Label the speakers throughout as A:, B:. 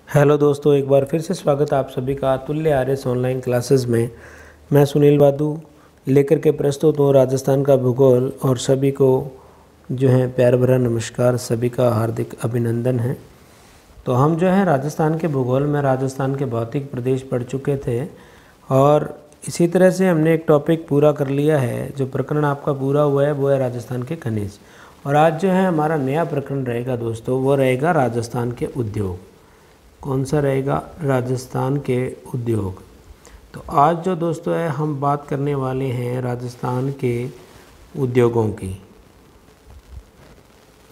A: Hello दोस्तों, एक बार फिर से स्वागत है आप सभी का अतुल्य आरएस ऑनलाइन क्लासेस में। मैं सुनील बादू लेकर के प्रस्तुत हूँ राजस्थान का भूगोल और सभी को जो है प्यार भरा नमस्कार, सभी का हार्दिक अभिनंदन है। तो हम जो है राजस्थान के भूगोल में राजस्थान के भौतिक प्रदेश पढ़ चुके थे और इसी तरह से हमने एक टॉपिक पूरा कर लिया है। जो प्रकरण आपका पूरा हुआ है वो है राजस्थान के खनिज। और आज जो है हमारा नया प्रकरण रहेगा दोस्तों, वो रहेगा राजस्थान के उद्योग। कौन सा रहेगा? राजस्थान के उद्योग। तो आज जो दोस्तों है हम बात करने वाले हैं राजस्थान के उद्योगों की।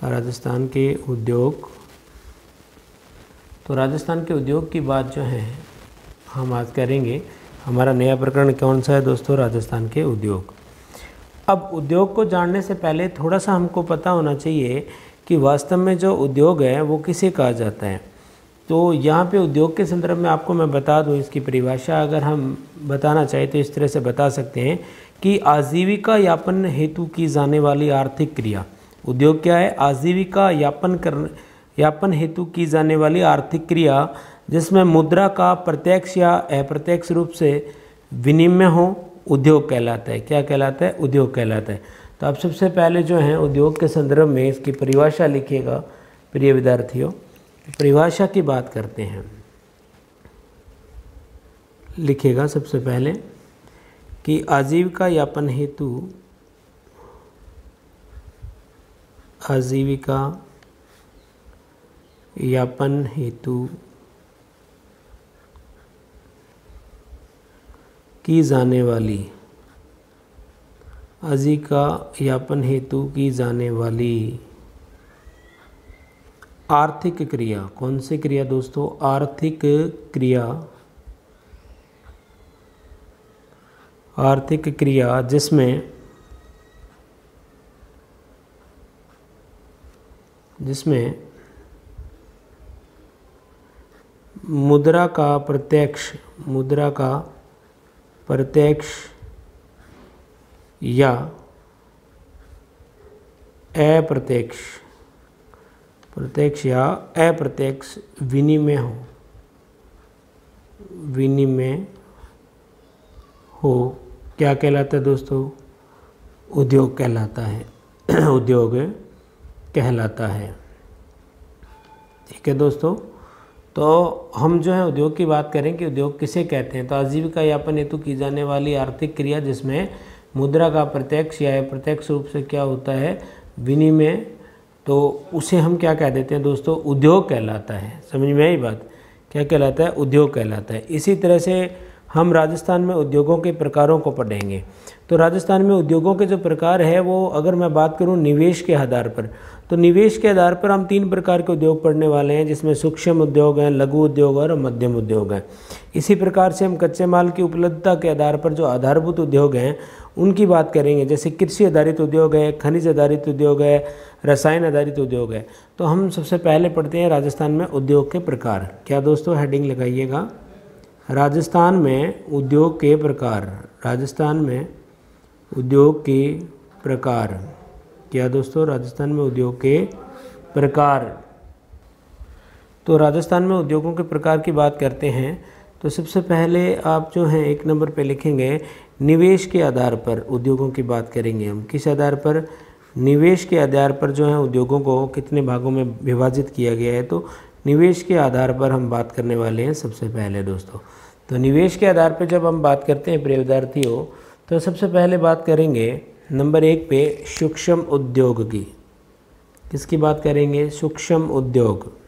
A: राजस्थान के उद्योग, तो राजस्थान के उद्योग की बात जो है हम आज करेंगे। हमारा नया प्रकरण कौन सा है दोस्तों? राजस्थान के उद्योग। अब उद्योग को जानने से पहले थोड़ा सा हमको पता होना चाहिए कि वास्तव में जो उद्योग है वो किसे कहा जाता है। तो यहाँ पे उद्योग के संदर्भ में आपको मैं बता दूँ, इसकी परिभाषा अगर हम बताना चाहें तो इस तरह से बता सकते हैं कि आजीविका यापन हेतु की जाने वाली आर्थिक क्रिया। उद्योग क्या है? आजीविका यापन हेतु की जाने वाली आर्थिक क्रिया जिसमें मुद्रा का प्रत्यक्ष या अप्रत्यक्ष रूप से विनिमय हो, उद्योग कहलाता है। क्या कहलाता है? उद्योग कहलाता है। तो आप सबसे पहले जो है उद्योग के संदर्भ में इसकी परिभाषा लिखिएगा प्रिय विद्यार्थियों। परिभाषा की बात करते हैं। लिखिएगा सबसे पहले कि आजीविका यापन हेतु की जाने वाली आर्थिक क्रिया। कौन सी क्रिया दोस्तों? आर्थिक क्रिया जिसमें मुद्रा का प्रत्यक्ष या अप्रत्यक्ष विनिमय हो, क्या कहलाता है दोस्तों? उद्योग कहलाता है। उद्योग कहलाता है। ठीक है दोस्तों, तो हम जो है उद्योग की बात करें कि उद्योग किसे कहते हैं। तो आजीविका यापन हेतु की जाने वाली आर्थिक क्रिया जिसमें मुद्रा का प्रत्यक्ष या अप्रत्यक्ष रूप से क्या होता है? विनिमय, तो उसे हम क्या कह देते हैं दोस्तों? उद्योग कहलाता है। समझ में आई बात? क्या कहलाता है? उद्योग कहलाता है। इसी तरह से हम राजस्थान में उद्योगों के प्रकारों को पढ़ेंगे। तो राजस्थान में उद्योगों के जो प्रकार है वो, अगर मैं बात करूं निवेश के आधार पर, तो निवेश के आधार पर हम 3 प्रकार के उद्योग पढ़ने वाले हैं, जिसमें सूक्ष्म उद्योग हैं, लघु उद्योग और मध्यम उद्योग हैं। इसी प्रकार से हम कच्चे माल की उपलब्धता के आधार पर जो आधारभूत उद्योग हैं उनकी बात करेंगे, जैसे कृषि आधारित उद्योग है, खनिज आधारित उद्योग है, रसायन आधारित उद्योग है। तो हम सबसे पहले पढ़ते हैं राजस्थान में उद्योग के प्रकार। क्या दोस्तों? हेडिंग लगाइएगा, राजस्थान में उद्योग के प्रकार। राजस्थान में उद्योग के प्रकार। क्या दोस्तों? राजस्थान में उद्योग के प्रकार। तो राजस्थान में उद्योगों के प्रकार की बात करते हैं तो सबसे पहले आप जो हैं 1 नंबर पे लिखेंगे निवेश के आधार पर उद्योगों की बात करेंगे हम। किस आधार पर? निवेश के आधार पर जो है उद्योगों को कितने भागों में विभाजित किया गया है, तो निवेश के आधार पर हम बात करने वाले हैं सबसे पहले दोस्तों। तो निवेश के आधार पर जब हम बात करते हैं प्रिय विद्यार्थियों, तो सबसे पहले बात करेंगे नंबर 1 पे सूक्ष्म उद्योग की। किसकी बात करेंगे? सूक्ष्म उद्योग।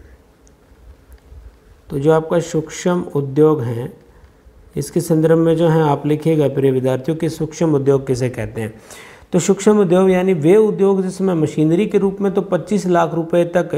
A: तो जो आपका सूक्ष्म उद्योग है इसके संदर्भ में जो है आप लिखिएगा प्रिय विद्यार्थियों कि सूक्ष्म उद्योग किसे कहते हैं। तो सूक्ष्म उद्योग यानी वे उद्योग जिसमें मशीनरी के रूप में तो 25 लाख रुपए तक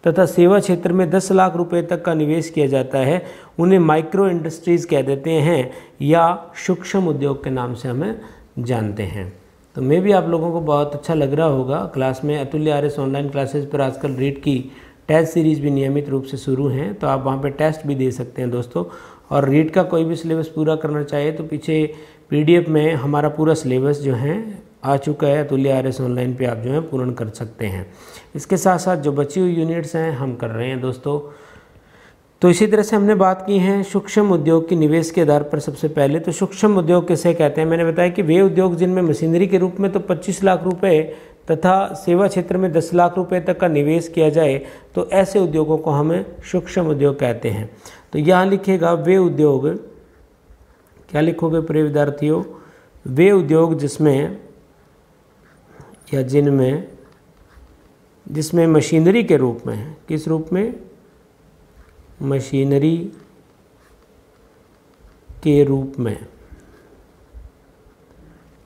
A: तथा सेवा क्षेत्र में 10 लाख रुपए तक का निवेश किया जाता है, उन्हें माइक्रो इंडस्ट्रीज़ कह देते हैं या सूक्ष्म उद्योग के नाम से हमें जानते हैं। तो मैं भी आप लोगों को बहुत अच्छा लग रहा होगा। क्लास में अतुल्य आरएस ऑनलाइन क्लासेस पर आजकल रीड की टेस्ट सीरीज़ भी नियमित रूप से शुरू हैं, तो आप वहाँ पे टेस्ट भी दे सकते हैं दोस्तों। और रीड का कोई भी सिलेबस पूरा करना चाहिए तो पीछे PDF में हमारा पूरा सिलेबस जो है आ चुका है, अतुल्य आरएस ऑनलाइन पे आप जो है पूर्ण कर सकते हैं। इसके साथ साथ जो बची हुई यूनिट्स हैं हम कर रहे हैं दोस्तों। तो इसी तरह से हमने बात की है सूक्ष्म उद्योग की निवेश के आधार पर। सबसे पहले तो सूक्ष्म उद्योग किसे कहते हैं, मैंने बताया कि वे उद्योग जिनमें मशीनरी के रूप में तो 25 लाख रुपए तथा सेवा क्षेत्र में 10 लाख रुपए तक का निवेश किया जाए, तो ऐसे उद्योगों को हमें सूक्ष्म उद्योग कहते हैं। तो यहाँ लिखिएगा वे उद्योग, क्या लिखोगे प्रिय विद्यार्थियों, वे उद्योग जिसमें या जिसमें मशीनरी के रूप में, किस रूप में, मशीनरी के रूप में,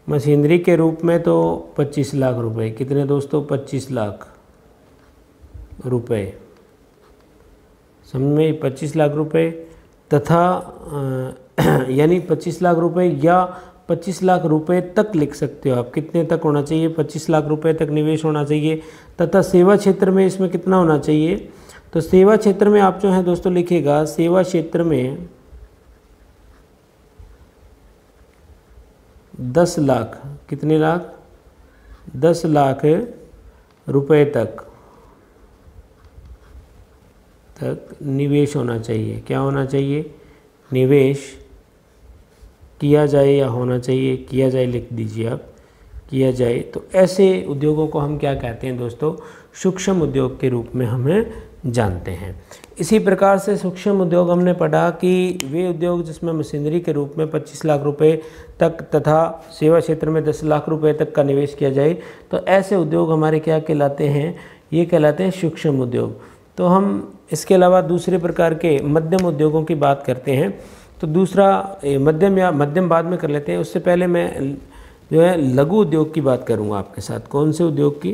A: मशीनरी के रूप में तो 25 लाख रुपए, कितने दोस्तों, 25 लाख रुपए, समझ में, 25 लाख रुपए तथा यानी 25 लाख रुपए या 25 लाख रुपए तक लिख सकते हो आप, कितने तक होना चाहिए, 25 लाख रुपए तक निवेश होना चाहिए। तथा सेवा क्षेत्र में इसमें कितना होना चाहिए, तो सेवा क्षेत्र में आप जो है दोस्तों लिखिएगा, सेवा क्षेत्र में 10 लाख, कितने लाख, 10 लाख रुपए तक निवेश होना चाहिए। क्या होना चाहिए, निवेश किया जाए या होना चाहिए, किया जाए लिख दीजिए आप, किया जाए। तो ऐसे उद्योगों को हम क्या कहते हैं दोस्तों, सूक्ष्म उद्योग के रूप में हमें जानते हैं। इसी प्रकार से सूक्ष्म उद्योग हमने पढ़ा कि वे उद्योग जिसमें मशीनरी के रूप में 25 लाख रुपए तक तथा सेवा क्षेत्र में 10 लाख रुपए तक का निवेश किया जाए, तो ऐसे उद्योग हमारे क्या कहलाते हैं, ये कहलाते हैं सूक्ष्म उद्योग। तो हम इसके अलावा दूसरे प्रकार के मध्यम उद्योगों की बात करते हैं। तो दूसरा मध्यम बाद में कर लेते हैं, उससे पहले मैं जो है लघु उद्योग की बात करूंगा आपके साथ। कौन से उद्योग की,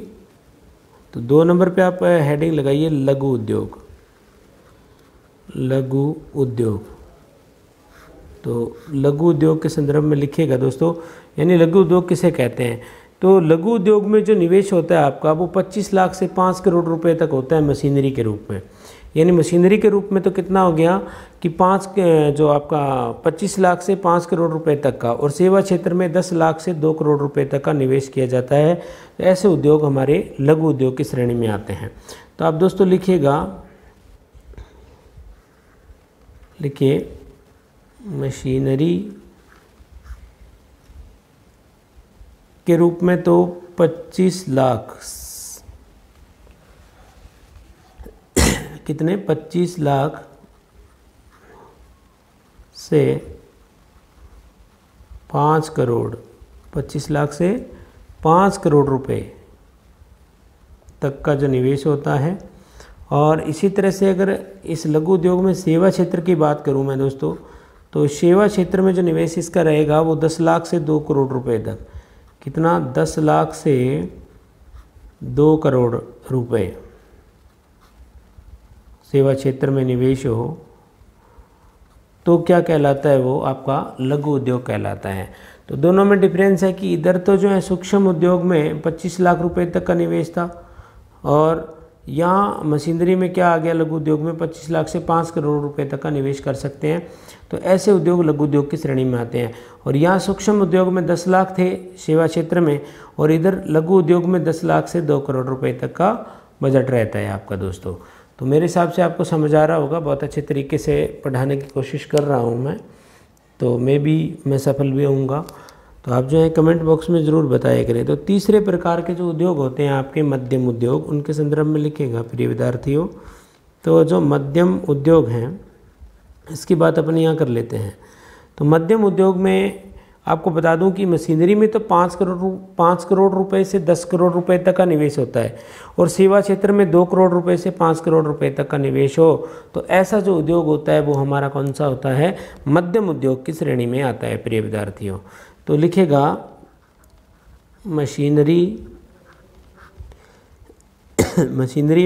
A: तो 2 नंबर पे आप हेडिंग लगाइए लघु उद्योग, लघु उद्योग। तो लघु उद्योग के संदर्भ में लिखिएगा दोस्तों, यानी लघु उद्योग किसे कहते हैं, तो लघु उद्योग में जो निवेश होता है आपका वो 25 लाख से 5 करोड़ रुपए तक होता है मशीनरी के रूप में। यानी मशीनरी के रूप में तो कितना हो गया कि 25 लाख से 5 करोड़ रुपए तक का, और सेवा क्षेत्र में 10 लाख से 2 करोड़ रुपए तक का निवेश किया जाता है। तो ऐसे उद्योग हमारे लघु उद्योग की श्रेणी में आते हैं। तो आप दोस्तों लिखिएगा, लिखिए मशीनरी के रूप में तो 25 लाख, कितने, 25 लाख से 5 करोड़, 25 लाख से 5 करोड़ रुपए तक का जो निवेश होता है। और इसी तरह से अगर इस लघु उद्योग में सेवा क्षेत्र की बात करूं मैं दोस्तों, तो सेवा क्षेत्र में जो निवेश इसका रहेगा वो 10 लाख से 2 करोड़ रुपए तक, कितना, 10 लाख से 2 करोड़ रुपए सेवा क्षेत्र में निवेश हो तो क्या कहलाता है, वो आपका लघु उद्योग कहलाता है। तो दोनों में डिफरेंस है कि इधर तो जो है सूक्ष्म उद्योग में 25 लाख रुपए तक का निवेश था, और यहाँ मशीनरी में क्या आ गया, लघु उद्योग में 25 लाख से 5 करोड़ रुपए तक का निवेश कर सकते हैं। तो ऐसे उद्योग लघु उद्योग की श्रेणी में आते हैं। और यहाँ सूक्ष्म उद्योग में 10 लाख थे सेवा क्षेत्र में, और इधर लघु उद्योग में 10 लाख से 2 करोड़ रुपए तक का बजट रहता है आपका दोस्तों। तो मेरे हिसाब से आपको समझ आ रहा होगा, बहुत अच्छे तरीके से पढ़ाने की कोशिश कर रहा हूँ मैं, तो मैं सफल भी होऊंगा। तो आप जो है कमेंट बॉक्स में ज़रूर बताया करें। तो तीसरे प्रकार के जो उद्योग होते हैं आपके मध्यम उद्योग, उनके संदर्भ में लिखेगा प्रिय विद्यार्थियों। तो जो मध्यम उद्योग हैं इसकी बात अपन यहाँ कर लेते हैं। तो मध्यम उद्योग में आपको बता दूं कि मशीनरी में तो 5 करोड़ रुपए से 10 करोड़ रुपए तक का निवेश होता है, और सेवा क्षेत्र में 2 करोड़ रुपए से 5 करोड़ रुपए तक का निवेश हो, तो ऐसा जो उद्योग होता है वो हमारा कौन सा होता है, मध्यम उद्योग की श्रेणी में आता है प्रिय विद्यार्थियों। तो लिखेगा मशीनरी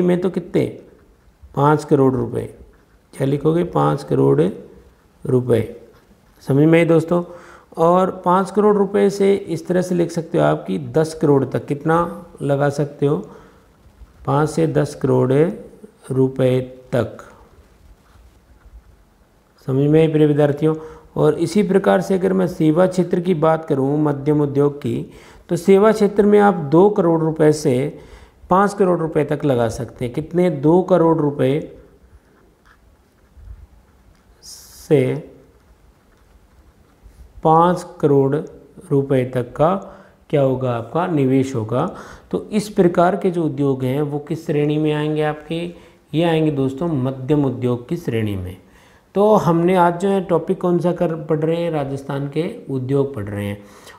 A: में तो कितने, 5 करोड़ रुपए, क्या लिखोगे, 5 करोड़ रुपए, समझ में आई दोस्तों। और 5 करोड़ रुपए से इस तरह से लिख सकते हो आप कि 10 करोड़ तक, कितना लगा सकते हो, 5 से 10 करोड़ रुपए तक, समझ में आई प्रिय विद्यार्थियों। और इसी प्रकार से अगर मैं सेवा क्षेत्र की बात करूं मध्यम उद्योग की, तो सेवा क्षेत्र में आप 2 करोड़ रुपए से 5 करोड़ रुपए तक लगा सकते हैं। कितने, 2 करोड़ रुपए से 5 करोड़ रुपए तक का क्या होगा, आपका निवेश होगा। तो इस प्रकार के जो उद्योग हैं वो किस श्रेणी में आएंगे आपके, ये आएंगे दोस्तों मध्यम उद्योग की श्रेणी में। तो हमने आज जो है टॉपिक कौन सा पढ़ रहे हैं, राजस्थान के उद्योग पढ़ रहे हैं।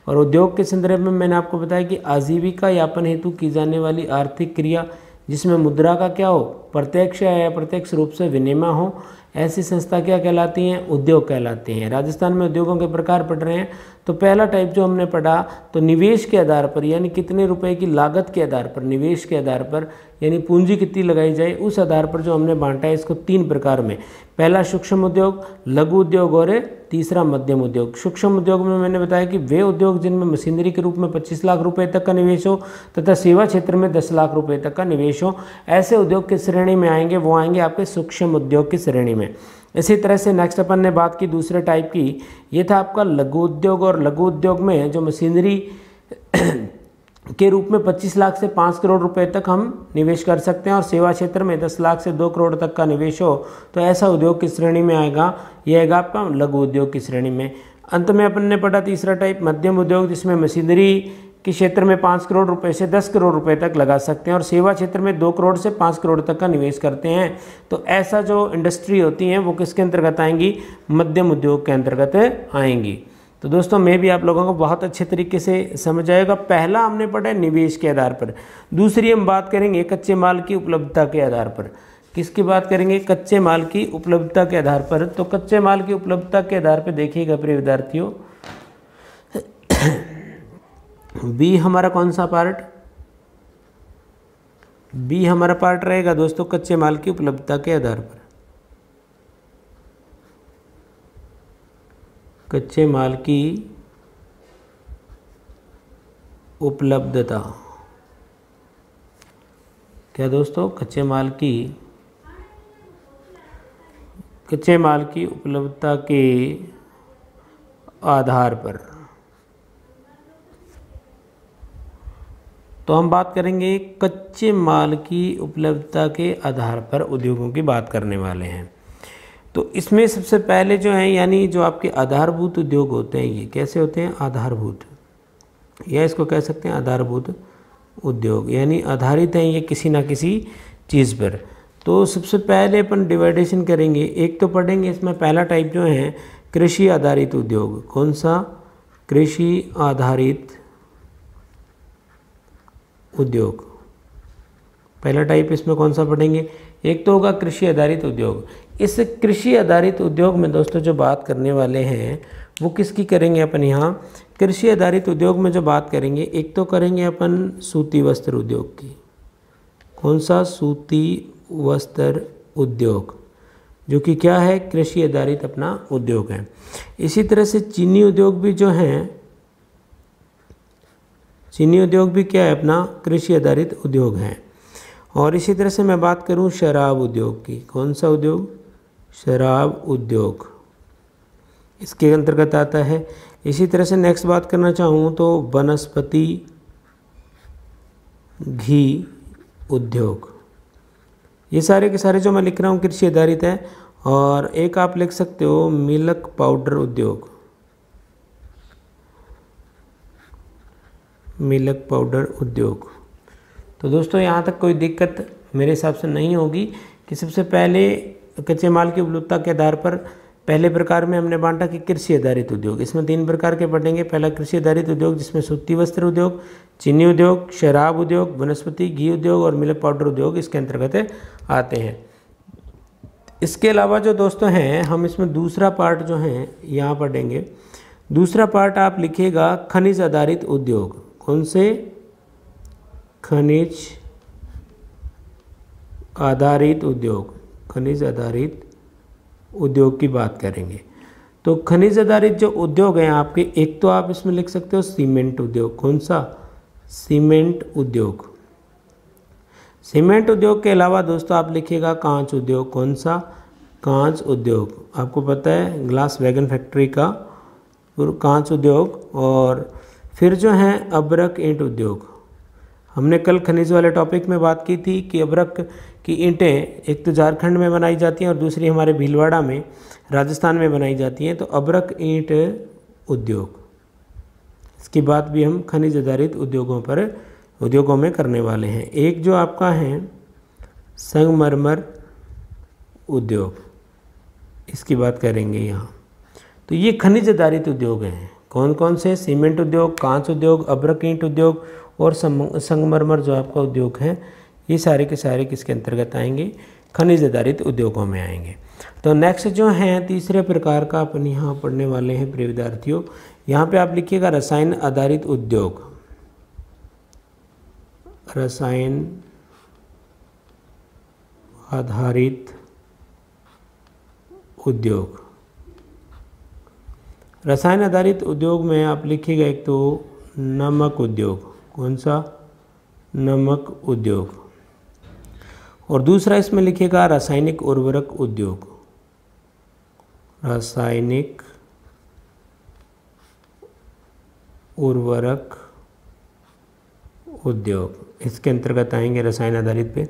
A: और उद्योग के संदर्भ में मैंने आपको बताया कि आजीविका यापन हेतु की जाने वाली आर्थिक क्रिया जिसमें मुद्रा का क्या हो, प्रत्यक्ष या अप्रत्यक्ष रूप से विनिमय हो, ऐसी संस्था क्या कहलाती हैं, उद्योग कहलाती हैं। राजस्थान में उद्योगों के प्रकार पढ़ रहे हैं। तो पहला टाइप जो हमने पढ़ा तो निवेश के आधार पर, यानी कितने रुपए की लागत के आधार पर, निवेश के आधार पर, यानी पूंजी कितनी लगाई जाए उस आधार पर जो हमने बांटा है इसको 3 प्रकार में। पहला सूक्ष्म उद्योग, लघु उद्योग और तीसरा मध्यम उद्योग। सूक्ष्म उद्योग में मैंने बताया कि वे उद्योग जिनमें मशीनरी के रूप में 25 लाख रुपए तक का निवेश हो तथा सेवा क्षेत्र में 10 लाख रुपए तक का निवेश हो, ऐसे उद्योग किस श्रेणी में आएंगे, वो आएंगे आपके सूक्ष्म उद्योग की श्रेणी में। इसी तरह से नेक्स्ट अपन ने बात की दूसरे टाइप की, ये था आपका लघु उद्योग। और लघु उद्योग में जो मशीनरी के रूप में 25 लाख से 5 करोड़ रुपए तक हम निवेश कर सकते हैं और सेवा क्षेत्र में 10 लाख से 2 करोड़ तक का निवेश हो, तो ऐसा उद्योग किस श्रेणी में आएगा, ये आएगा आपका लघु उद्योग की श्रेणी में। अंत में अपन ने पढ़ा तीसरा टाइप मध्यम उद्योग, जिसमें मशीनरी के क्षेत्र में 5 करोड़ रुपए से 10 करोड़ रुपए तक लगा सकते हैं और सेवा क्षेत्र में 2 करोड़ से 5 करोड़ तक का निवेश करते हैं। तो ऐसा जो इंडस्ट्री होती हैं वो किसके अंतर्गत आएंगी, मध्यम उद्योग के अंतर्गत आएंगी। तो दोस्तों मैं भी आप लोगों को बहुत अच्छे तरीके से समझ आएगा। पहला हमने पढ़ा है निवेश के आधार पर, दूसरी हम बात करेंगे कच्चे माल की उपलब्धता के आधार पर। किसकी बात करेंगे, कच्चे माल की उपलब्धता के आधार पर। तो कच्चे माल की उपलब्धता के आधार पर देखिएगा प्रिय विद्यार्थियों, बी हमारा कौन सा पार्ट, बी हमारा पार्ट रहेगा दोस्तों कच्चे माल की उपलब्धता के आधार पर। कच्चे माल की उपलब्धता, क्या दोस्तों, कच्चे माल की उपलब्धता के आधार पर। तो हम बात करेंगे कच्चे माल की उपलब्धता के आधार पर उद्योगों की बात करने वाले हैं। तो इसमें सबसे पहले जो है, यानी जो आपके आधारभूत उद्योग होते हैं, ये कैसे होते हैं, आधारभूत, या इसको कह सकते हैं आधारभूत उद्योग, यानी आधारित हैं ये किसी ना किसी चीज़ पर। तो सबसे पहले अपन डिवाइडेशन करेंगे, एक तो पढ़ेंगे इसमें पहला टाइप जो है कृषि आधारित उद्योग। कौन सा, कृषि आधारित उद्योग, पहला टाइप इसमें कौन सा पढ़ेंगे, एक तो होगा कृषि आधारित उद्योग। इस कृषि आधारित उद्योग में दोस्तों जो बात करने वाले हैं वो किसकी करेंगे अपन यहाँ, कृषि आधारित उद्योग में जो बात करेंगे, एक तो करेंगे अपन सूती वस्त्र उद्योग की। कौन सा, सूती वस्त्र उद्योग, जो कि क्या है, कृषि आधारित अपना उद्योग है। इसी तरह से चीनी उद्योग भी जो है, चीनी उद्योग भी क्या है अपना, कृषि आधारित उद्योग है। और इसी तरह से मैं बात करूं शराब उद्योग की। कौन सा उद्योग, शराब उद्योग इसके अंतर्गत आता है। इसी तरह से नेक्स्ट बात करना चाहूँ तो वनस्पति घी उद्योग, ये सारे के सारे जो मैं लिख रहा हूँ कृषि आधारित है। और एक आप लिख सकते हो मिल्क पाउडर उद्योग, मिल्क पाउडर उद्योग। तो दोस्तों यहाँ तक कोई दिक्कत मेरे हिसाब से नहीं होगी कि सबसे पहले कच्चे माल की उपलब्धता के आधार पर पहले प्रकार में हमने बांटा कि कृषि आधारित उद्योग, इसमें 3 प्रकार के पढ़ेंगे। पहला कृषि आधारित उद्योग जिसमें सूती वस्त्र उद्योग, चीनी उद्योग, शराब उद्योग, वनस्पति घी उद्योग और मिल्क पाउडर उद्योग इसके अंतर्गत आते हैं। इसके अलावा जो दोस्तों हैं हम इसमें दूसरा पार्ट जो है यहाँ पढ़ेंगे। दूसरा पार्ट आप लिखिएगा खनिज आधारित उद्योग। कौन से, खनिज आधारित उद्योग, खनिज आधारित उद्योग की बात करेंगे। तो खनिज आधारित जो उद्योग हैं आपके, एक तो आप इसमें लिख सकते हो सीमेंट उद्योग। कौन सा, सीमेंट उद्योग। सीमेंट उद्योग के अलावा दोस्तों आप लिखिएगा कांच उद्योग। कौन सा, कांच उद्योग। आपको पता है ग्लास वैगन फैक्ट्री का कांच उद्योग। और फिर जो है अब्रक ईंट उद्योग, हमने कल खनिज वाले टॉपिक में बात की थी कि अभ्रक की ईंटें एक तो झारखंड में बनाई जाती हैं और दूसरी हमारे भीलवाड़ा में राजस्थान में बनाई जाती हैं। तो अभ्रक ईंट उद्योग, इसकी बात भी हम खनिज आधारित उद्योगों में करने वाले हैं। एक जो आपका है संगमरमर उद्योग, इसकी बात करेंगे यहाँ। तो ये खनिज आधारित उद्योग हैं। कौन कौन से? सीमेंट उद्योग, कांच उद्योग, अभ्रक ईंट उद्योग और संगमरमर जो आपका उद्योग है, ये सारे के सारे किसके अंतर्गत आएंगे? खनिज आधारित उद्योगों में आएंगे। तो नेक्स्ट जो है तीसरे प्रकार का अपन यहाँ पढ़ने वाले हैं प्रिय विद्यार्थियों। यहाँ पे आप लिखिएगा रसायन आधारित उद्योग। रसायन आधारित उद्योग। रसायन आधारित उद्योग में आप लिखिएगा एक तो नमक उद्योग। कौन सा? नमक उद्योग। और दूसरा इसमें लिखिएगा रासायनिक उर्वरक उद्योग। रासायनिक उर्वरक उद्योग, इसके अंतर्गत आएंगे रसायन आधारित पे।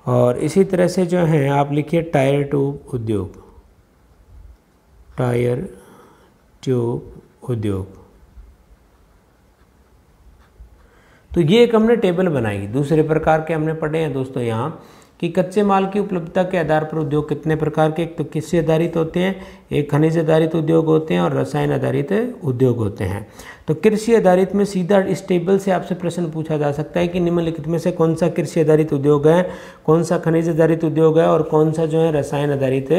A: और इसी तरह से जो है आप लिखिए टायर ट्यूब उद्योग। टायर ट्यूब उद्योग। तो ये एक हमने टेबल बनाई। दूसरे प्रकार के हमने पढ़े हैं दोस्तों यहाँ कि कच्चे माल की उपलब्धता के आधार पर उद्योग कितने प्रकार के, एक तो कृषि आधारित होते हैं, एक खनिज आधारित उद्योग होते हैं और रसायन आधारित उद्योग होते हैं। तो कृषि आधारित में सीधा इस टेबल से आपसे प्रश्न पूछा जा सकता है कि निम्नलिखित में से कौन सा कृषि आधारित उद्योग है, कौन सा खनिज आधारित उद्योग है और कौन सा जो है रसायन आधारित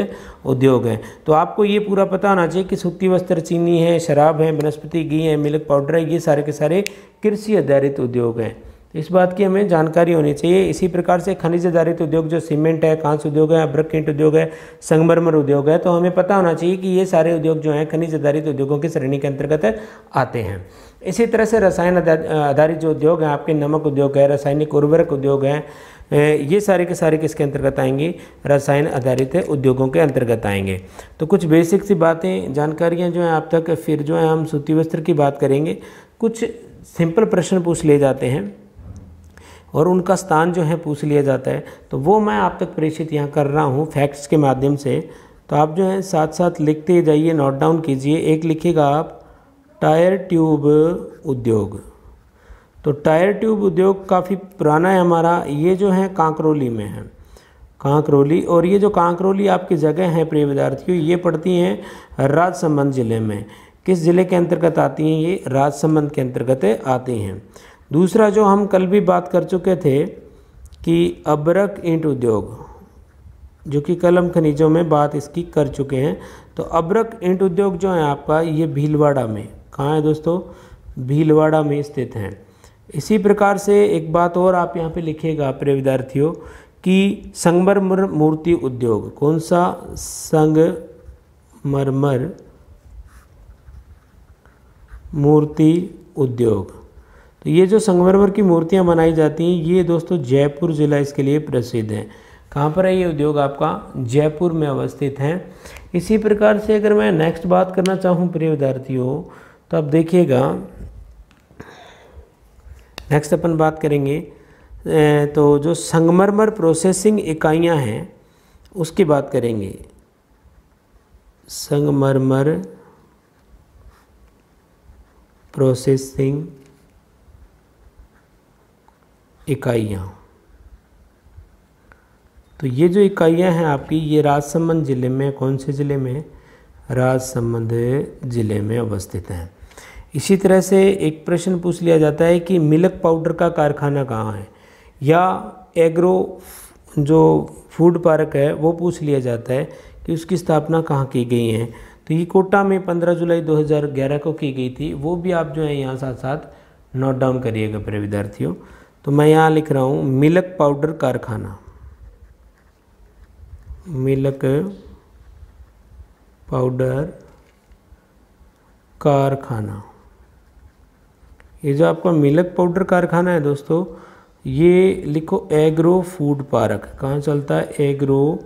A: उद्योग है। तो आपको ये पूरा पता होना चाहिए कि सूती वस्त्र, चीनी है, शराब है, वनस्पति घी है, मिल्क पाउडर है, ये सारे के सारे कृषि आधारित उद्योग हैं। इस बात की हमें जानकारी होनी चाहिए। इसी प्रकार से खनिज आधारित उद्योग जो सीमेंट है, कांच उद्योग है, अभ्रक ईंट उद्योग है, संगमरमर उद्योग है, तो हमें पता होना चाहिए कि ये सारे उद्योग जो हैं खनिज आधारित उद्योगों की श्रेणी के अंतर्गत आते हैं। इसी तरह से रसायन आधारित जो उद्योग हैं आपके नमक उद्योग है, रासायनिक उर्वरक उद्योग हैं, ये सारे के सारे किसके अंतर्गत आएंगे? रसायन आधारित उद्योगों के अंतर्गत आएंगे। तो कुछ बेसिक सी बातें, जानकारियाँ जो हैं आप तक, फिर जो है हम सूती वस्त्र की बात करेंगे। कुछ सिंपल प्रश्न पूछ लिए जाते हैं और उनका स्थान जो है पूछ लिया जाता है, तो वो मैं आप तक प्रेषित यहाँ कर रहा हूँ फैक्ट्स के माध्यम से। तो आप जो है साथ साथ लिखते जाइए, नोट डाउन कीजिए। एक लिखिएगा आप टायर ट्यूब उद्योग। तो टायर ट्यूब उद्योग काफ़ी पुराना है हमारा। ये जो है कांकरोली में है, कांकरोली। और ये जो कांकरोली आपकी जगह है प्रिय विद्यार्थियों, ये पड़ती हैं राजसमंद जिले में। किस जिले के अंतर्गत आती हैं? ये राजसमंद के अंतर्गत आती हैं। दूसरा जो हम कल भी बात कर चुके थे कि अभ्रक ईंट उद्योग, जो कि कल हम खनिजों में बात इसकी कर चुके हैं। तो अभ्रक ईंट उद्योग जो है आपका, ये भीलवाड़ा में, कहाँ है दोस्तों? भीलवाड़ा में स्थित हैं। इसी प्रकार से एक बात और आप यहाँ पे लिखिएगा प्रिय विद्यार्थियों कि संगमरमर मूर्ति उद्योग। कौन सा? संगमरमर मूर्ति उद्योग। तो ये जो संगमरमर की मूर्तियाँ बनाई जाती हैं, ये दोस्तों जयपुर ज़िला इसके लिए प्रसिद्ध है। कहाँ पर है ये उद्योग? आपका जयपुर में अवस्थित है। इसी प्रकार से अगर मैं नेक्स्ट बात करना चाहूँ प्रिय विद्यार्थियों, तो अब देखिएगा नेक्स्ट अपन बात करेंगे तो जो संगमरमर प्रोसेसिंग इकाइयाँ हैं उसकी बात करेंगे। संगमरमर प्रोसेसिंग इकाइयाँ। तो ये जो इकाइयाँ हैं आपकी, ये राजसमंद जिले में, कौन से ज़िले में? राजसमंद जिले में अवस्थित हैं। इसी तरह से एक प्रश्न पूछ लिया जाता है कि मिल्क पाउडर का कारखाना कहाँ है, या एग्रो जो फूड पार्क है वो पूछ लिया जाता है कि उसकी स्थापना कहाँ की गई है। तो ये कोटा में 15 जुलाई 2011 को की गई थी। वो भी आप जो है यहाँ साथ साथ नोट डाउन करिएगा प्रिय विद्यार्थियों। तो मैं यहाँ लिख रहा हूँ मिल्क पाउडर कारखाना, मिल्क पाउडर कारखाना। ये जो आपका मिल्क पाउडर कारखाना है दोस्तों, ये लिखो एग्रो फूड पार्क। कहाँ चलता है? Agro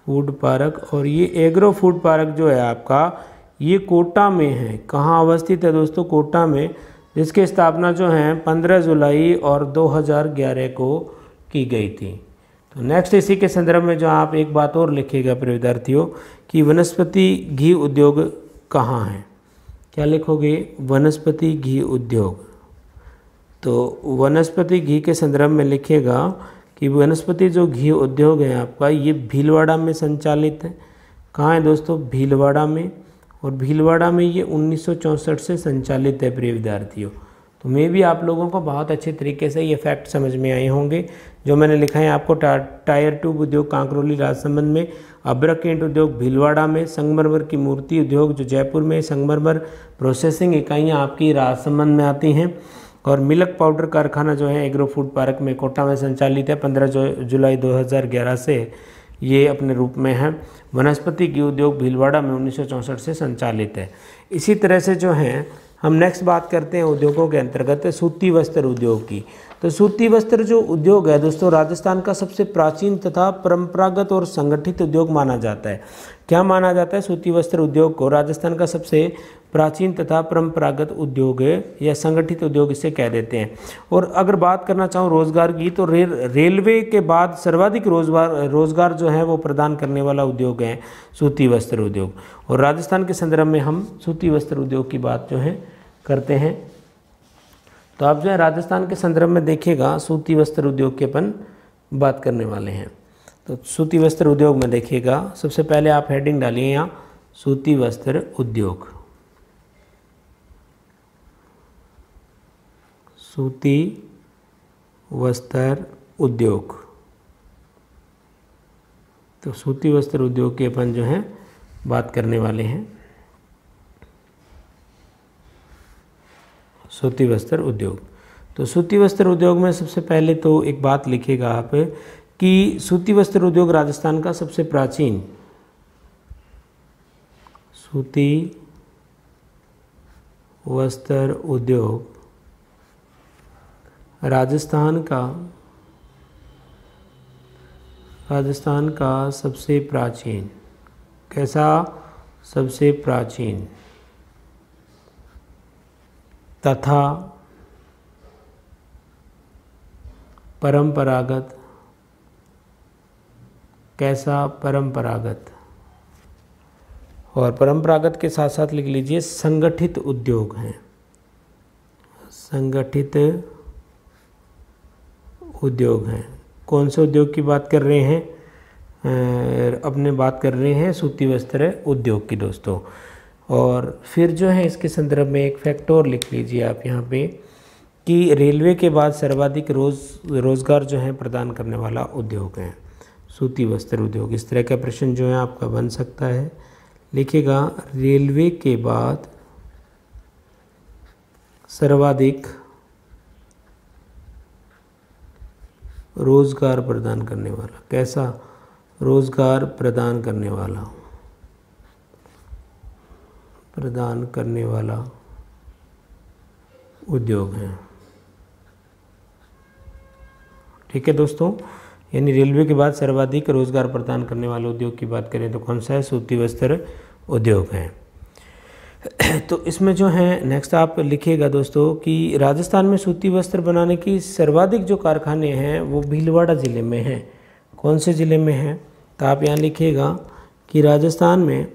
A: food park. और ये एग्रो फूड पार्क जो है आपका, ये कोटा में है। कहाँ अवस्थित है दोस्तों? कोटा में। जिसकी स्थापना जो है 15 जुलाई और 2011 को की गई थी। तो नेक्स्ट इसी के संदर्भ में जो आप एक बात और लिखिएगा प्रिय विद्यार्थियों कि वनस्पति घी उद्योग कहाँ है। क्या लिखोगे? वनस्पति घी उद्योग। तो वनस्पति घी के संदर्भ में लिखिएगा कि वनस्पति जो घी उद्योग है आपका, ये भीलवाड़ा में संचालित है। कहाँ है दोस्तों? भीलवाड़ा में। और भीलवाड़ा में ये 1964 से संचालित है प्रिय विद्यार्थियों। तो मे भी आप लोगों को बहुत अच्छे तरीके से ये फैक्ट समझ में आए होंगे जो मैंने लिखा है आपको। टायर ट्यूब उद्योग कांकरोली राजसमंद में, अभ्रक ईंट उद्योग भीलवाड़ा में, संगमरमर की मूर्ति उद्योग जो जयपुर में, संगमरमर प्रोसेसिंग इकाइयाँ आपकी राजसमंद में आती हैं, और मिल्क पाउडर कारखाना जो है एग्रो फूड पार्क में कोटा में संचालित है। 15 जुलाई 2011 से ये अपने रूप में है। वनस्पति घी उद्योग भीलवाड़ा में 1964 से संचालित है। इसी तरह से जो है हम नेक्स्ट बात करते हैं उद्योगों के अंतर्गत सूती वस्त्र उद्योग की। तो सूती वस्त्र जो उद्योग है दोस्तों, राजस्थान का सबसे प्राचीन तथा परंपरागत और संगठित उद्योग माना जाता है। क्या माना जाता है? सूती वस्त्र उद्योग को राजस्थान का सबसे प्राचीन तथा परंपरागत उद्योग या संगठित उद्योग इसे कह देते हैं। और अगर बात करना चाहूँ रोजगार की, तो रेलवे के बाद सर्वाधिक रोजगार जो है वो प्रदान करने वाला उद्योग है सूती वस्त्र उद्योग। और राजस्थान के संदर्भ में हम सूती वस्त्र उद्योग की बात जो है करते हैं। तो आप जो है राजस्थान के संदर्भ में देखिएगा सूती वस्त्र उद्योग की अपन बात करने वाले हैं। तो सूती वस्त्र उद्योग में देखिएगा, सबसे पहले आप हेडिंग डालिए यहाँ सूती वस्त्र उद्योग। सूती वस्त्र उद्योग। तो सूती वस्त्र उद्योग के अपन जो है बात करने वाले हैं। सूती वस्त्र उद्योग। तो सूती वस्त्र उद्योग में सबसे पहले तो एक बात लिखिएगा आप कि सूती वस्त्र उद्योग राजस्थान का सबसे प्राचीन सूती वस्त्र उद्योग राजस्थान का सबसे प्राचीन, कैसा? सबसे प्राचीन तथा परंपरागत, कैसा? परंपरागत। और परंपरागत के साथ साथ लिख लीजिए संगठित उद्योग हैं। संगठित उद्योग हैं। कौन से उद्योग की बात कर रहे हैं? अपने बात कर रहे हैं सूती वस्त्र उद्योग की दोस्तों। और फिर जो है इसके संदर्भ में एक फैक्ट और लिख लीजिए आप यहाँ पे कि रेलवे के बाद सर्वाधिक रोजगार जो है प्रदान करने वाला उद्योग है सूती वस्त्र उद्योग। इस तरह का प्रश्न जो है आपका बन सकता है। लिखिएगा रेलवे के बाद सर्वाधिक रोजगार प्रदान करने वाला, कैसा? रोजगार प्रदान करने वाला उद्योग है। ठीक है दोस्तों, यानी रेलवे के बाद सर्वाधिक रोजगार प्रदान करने वाले उद्योग की बात करें तो कौन सा है? सूती वस्त्र उद्योग है। तो इसमें जो है नेक्स्ट आप लिखिएगा दोस्तों कि राजस्थान में सूती वस्त्र बनाने की सर्वाधिक जो कारखाने हैं वो भीलवाड़ा ज़िले में हैं। कौन से ज़िले में हैं? तो आप यहाँ लिखिएगा कि राजस्थान में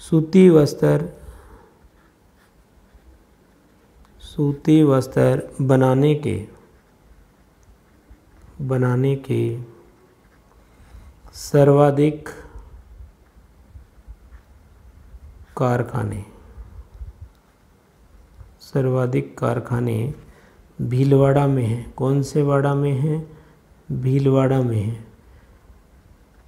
A: सूती वस्त्र बनाने के सर्वाधिक कारखाने भीलवाड़ा में हैं। कौन से वाड़ा में हैं? भीलवाड़ा में हैं।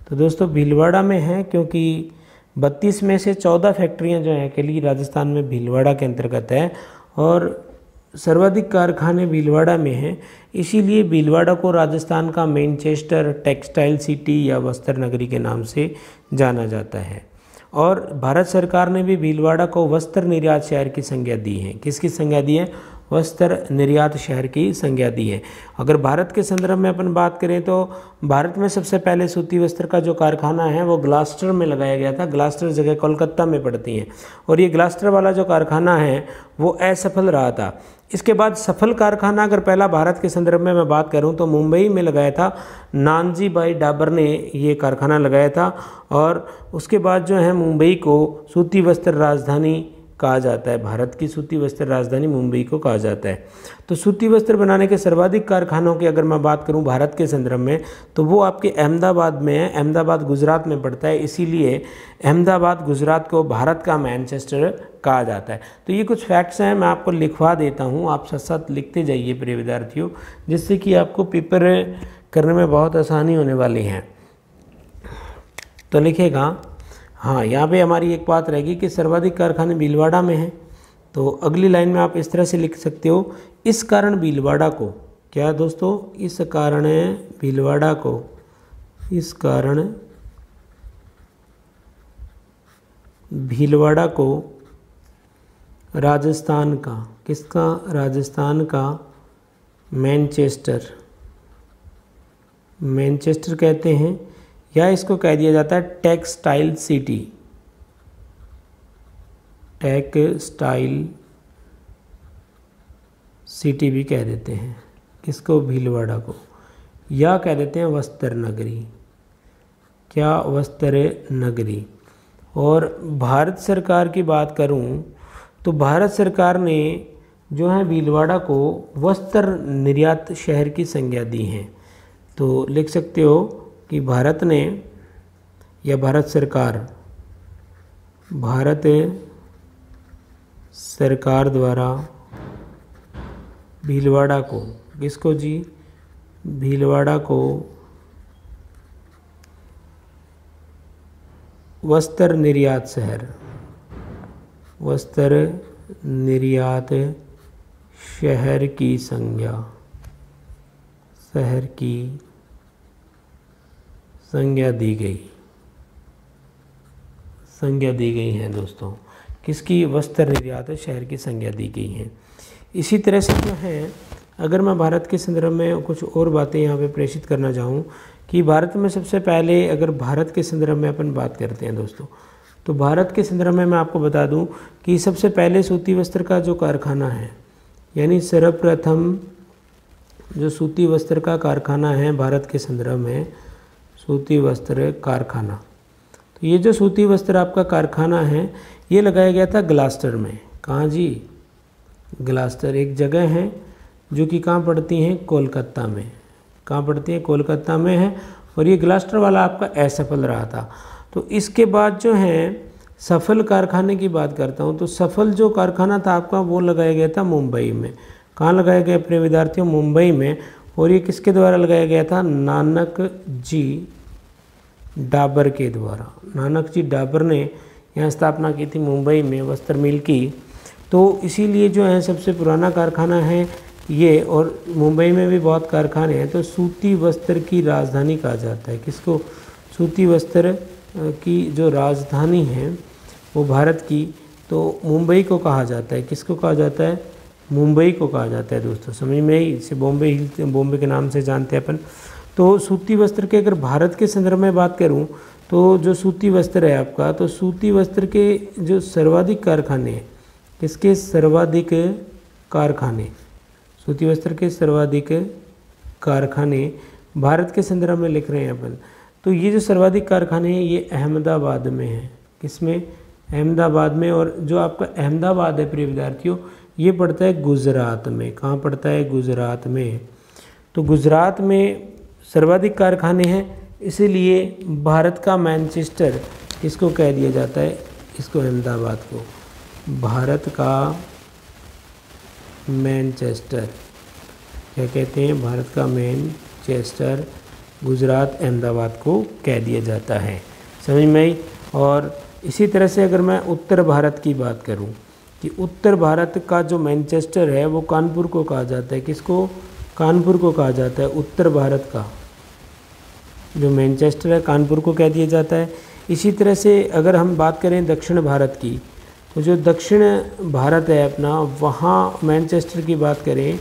A: तो दोस्तों भीलवाड़ा में है क्योंकि 32 में से 14 फैक्ट्रियां जो हैं अकेली राजस्थान में भीलवाड़ा के अंतर्गत है और सर्वाधिक कारखाने भीलवाड़ा में हैं। इसीलिए भीलवाड़ा को राजस्थान का मैनचेस्टर टेक्सटाइल सिटी या वस्त्र नगरी के नाम से जाना जाता है। और भारत सरकार ने भी भीलवाड़ा को वस्त्र निर्यात शहर की संज्ञा दी है। किसकी संज्ञा दी है? वस्त्र निर्यात शहर की संज्ञा दी है। अगर भारत के संदर्भ में अपन बात करें तो भारत में सबसे पहले सूती वस्त्र का जो कारखाना है वो ग्लास्टर में लगाया गया था। ग्लास्टर जगह कोलकाता में पड़ती है और ये ग्लास्टर वाला जो कारखाना है वो असफल रहा था। इसके बाद सफल कारखाना अगर पहला भारत के संदर्भ में मैं बात करूं तो मुंबई में लगाया था, नानजी भाई डाबर ने ये कारखाना लगाया था। और उसके बाद जो है मुंबई को सूती वस्त्र राजधानी कहा जाता है, भारत की सूती वस्त्र राजधानी मुंबई को कहा जाता है। तो सूती वस्त्र बनाने के सर्वाधिक कारखानों की अगर मैं बात करूं भारत के संदर्भ में तो वो आपके अहमदाबाद में है। अहमदाबाद गुजरात में पड़ता है, इसीलिए अहमदाबाद गुजरात को भारत का मैनचेस्टर कहा जाता है। तो ये कुछ फैक्ट्स हैं, मैं आपको लिखवा देता हूँ, आप साथ साथ लिखते जाइए प्रिय विद्यार्थियों, जिससे कि आपको पेपर करने में बहुत आसानी होने वाली है। तो लिखेगा, हाँ यहाँ पे हमारी एक बात रहेगी कि सर्वाधिक कारखाने भीलवाड़ा में हैं। तो अगली लाइन में आप इस तरह से लिख सकते हो, इस कारण भीलवाड़ा को, क्या दोस्तों, इस कारण भीलवाड़ा को, इस कारण भीलवाड़ा को राजस्थान का, किसका, राजस्थान का मैनचेस्टर, मैनचेस्टर कहते हैं, या इसको कह दिया जाता है टेक्सटाइल सिटी, टेक्सटाइल सिटी भी कह देते हैं किसको, भीलवाड़ा को, या कह देते हैं वस्त्र नगरी, क्या, वस्त्र नगरी। और भारत सरकार की बात करूं तो भारत सरकार ने जो है भीलवाड़ा को वस्त्र निर्यात शहर की संज्ञा दी है। तो लिख सकते हो कि भारत ने, या भारत सरकार, भारत सरकार द्वारा भीलवाड़ा को, किसको जी, भीलवाड़ा को वस्त्र निर्यात शहर, वस्त्र निर्यात शहर की संज्ञा, शहर की संज्ञा दी गई, संज्ञा दी गई है दोस्तों, किसकी, वस्त्र निर्यात शहर की संज्ञा दी गई है। इसी तरह से जो है अगर मैं भारत के संदर्भ में कुछ और बातें यहाँ पे प्रेषित करना चाहूँ कि भारत में सबसे पहले, अगर भारत के संदर्भ में अपन बात करते हैं दोस्तों, तो भारत के संदर्भ में मैं आपको बता दूं कि सबसे पहले सूती वस्त्र का जो कारखाना है, यानी सर्वप्रथम जो सूती वस्त्र का कारखाना है भारत के संदर्भ में, सूती वस्त्र कारखाना, तो ये जो सूती वस्त्र आपका कारखाना है ये लगाया गया था ग्लास्टर में। कहाँ जी, ग्लास्टर एक जगह है जो कि कहाँ पड़ती हैं, कोलकाता में, कहाँ पड़ती है, कोलकाता में है। और ये ग्लास्टर वाला आपका असफल रहा था। तो इसके बाद जो है सफल कारखाने की बात करता हूँ, तो सफल जो कारखाना था आपका वो लगाया गया था मुंबई में। कहाँ लगाया गया प्रिय विद्यार्थियों, मुंबई में। और ये किसके द्वारा लगाया गया था, नानक जी डाबर के द्वारा। नानक जी डाबर ने यहाँ स्थापना की थी मुंबई में वस्त्र मिल की। तो इसीलिए जो है सबसे पुराना कारखाना है ये, और मुंबई में भी बहुत कारखाने हैं। तो सूती वस्त्र की राजधानी कहा जाता है किसको, सूती वस्त्र की जो राजधानी है वो भारत की, तो मुंबई को कहा जाता है। किसको कहा जाता है, मुंबई को कहा जाता है दोस्तों, समझ में आई। इसे बॉम्बे हिल, बॉम्बे के नाम से जानते हैं अपन। तो सूती वस्त्र के अगर भारत के संदर्भ में बात करूं तो जो सूती वस्त्र है आपका, तो सूती वस्त्र के जो सर्वाधिक कारखाने हैं, किसके सर्वाधिक कारखाने, सूती वस्त्र के सर्वाधिक कारखाने भारत के संदर्भ में लिख रहे हैं अपन। तो ये जो सर्वाधिक कारखाने हैं ये अहमदाबाद में है। किसमें, अहमदाबाद में। और जो आपका अहमदाबाद है प्रिय विद्यार्थियों ये पड़ता है गुजरात में। कहाँ पड़ता है, गुजरात में। तो गुजरात में सर्वाधिक कारखाने हैं, इसीलिए भारत का मैनचेस्टर इसको कह दिया जाता है, इसको अहमदाबाद को भारत का मैनचेस्टर क्या कहते हैं, भारत का मैनचेस्टर गुजरात अहमदाबाद को कह दिया जाता है। समझ में आई। और इसी तरह से अगर मैं उत्तर भारत की बात करूं कि उत्तर भारत का जो मैनचेस्टर है वो कानपुर को कहा जाता है। किसको, कानपुर को कहा जाता है। उत्तर भारत का जो मैनचेस्टर है कानपुर को कह दिया जाता है। इसी तरह से अगर हम बात करें दक्षिण भारत की, तो जो दक्षिण भारत है अपना, वहाँ मैनचेस्टर की बात करें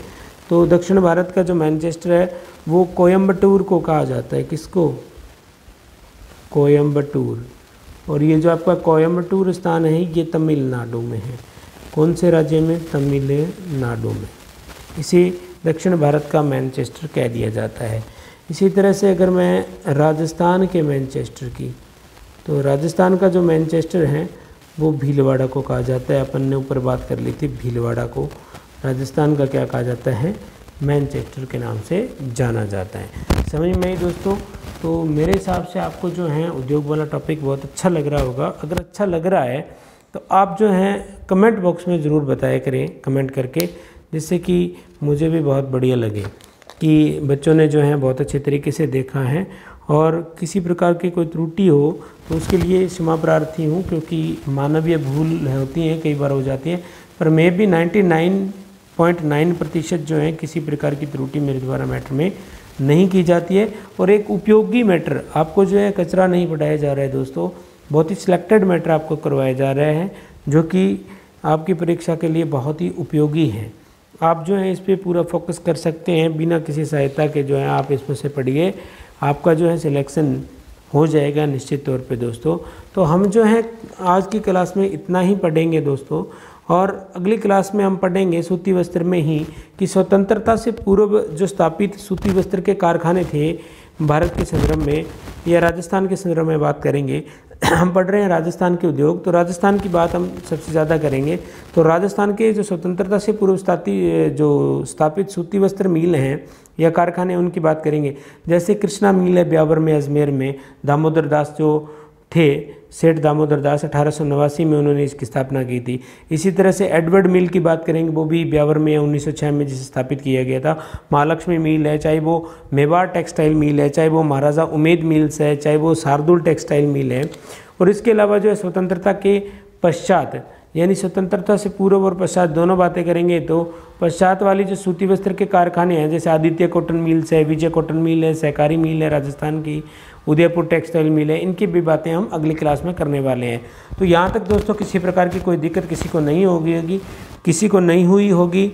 A: तो दक्षिण भारत का जो मैनचेस्टर है वो कोयम्बटूर को कहा जाता है। किसको? कोयम्बटूर। और ये जो आपका कोयम्बटूर स्थान है ये तमिलनाडु में है। कौन से राज्य में? तमिलनाडु में। इसी दक्षिण भारत का मैनचेस्टर कह दिया जाता है। इसी तरह से अगर मैं राजस्थान के मैनचेस्टर की, तो राजस्थान का जो मैनचेस्टर है वो भीलवाड़ा को कहा जाता है। अपन ने ऊपर बात कर ली थी, भीलवाड़ा को राजस्थान का क्या कहा जाता है? मैनचेस्टर के नाम से जाना जाता है। समझ में आई दोस्तों? तो मेरे हिसाब से आपको जो है उद्योग वाला टॉपिक बहुत अच्छा लग रहा होगा। अगर अच्छा लग रहा है तो आप जो है कमेंट बॉक्स में ज़रूर बताया करें, कमेंट करके, जिससे कि मुझे भी बहुत बढ़िया लगे कि बच्चों ने जो है बहुत अच्छे तरीके से देखा है। और किसी प्रकार की कोई त्रुटि हो तो उसके लिए क्षमा प्रार्थी हूँ, क्योंकि मानवीय भूल होती हैं, कई बार हो जाती है, पर मैं भी 99.9% जो है किसी प्रकार की त्रुटि मेरे द्वारा मैटर में नहीं की जाती है। और एक उपयोगी मैटर, आपको जो है कचरा नहीं पढ़ाया जा रहा है दोस्तों, बहुत ही सिलेक्टेड मैटर आपको करवाया जा रहा है, जो कि आपकी परीक्षा के लिए बहुत ही उपयोगी है। आप जो है इस पर पूरा फोकस कर सकते हैं बिना किसी सहायता के। जो है आप इसमें से पढ़िए, आपका जो है सिलेक्शन हो जाएगा निश्चित तौर पे दोस्तों। तो हम जो है आज की क्लास में इतना ही पढ़ेंगे दोस्तों, और अगली क्लास में हम पढ़ेंगे सूती वस्त्र में ही कि स्वतंत्रता से पूर्व जो स्थापित सूती वस्त्र के कारखाने थे भारत के संदर्भ में, या राजस्थान के संदर्भ में बात करेंगे। हम पढ़ रहे हैं राजस्थान के उद्योग, तो राजस्थान की बात हम सबसे ज़्यादा करेंगे। तो राजस्थान के जो स्वतंत्रता से पूर्व स्थापित सूती वस्त्र मिल हैं या कारखाने, उनकी बात करेंगे। जैसे कृष्णा मिल है ब्यावर में, अजमेर में, दामोदर दास जो थे, सेठ दामोदर दास, 1889 में उन्होंने इसकी स्थापना की थी। इसी तरह से एडवर्ड मिल की बात करेंगे, वो भी ब्यावर में 1906 में जिसे स्थापित किया गया था। महालक्ष्मी मिल है, चाहे वो मेवाड़ टेक्सटाइल मिल है, चाहे वो महाराजा उमेद मिल्स है, चाहे वो शार्दुल टेक्सटाइल मिल है। और इसके अलावा जो है स्वतंत्रता के पश्चात, यानी स्वतंत्रता से पूर्व और पश्चात दोनों बातें करेंगे, तो पश्चात वाली जो सूती वस्त्र के कारखाने हैं, जैसे आदित्य कॉटन मिल्स है, विजय कॉटन मिल है, सहकारी मिल है राजस्थान की, उदयपुर टेक्सटाइल मिल है, इनकी भी बातें हम अगली क्लास में करने वाले हैं। तो यहाँ तक दोस्तों किसी प्रकार की कोई दिक्कत किसी को नहीं हुई होगी।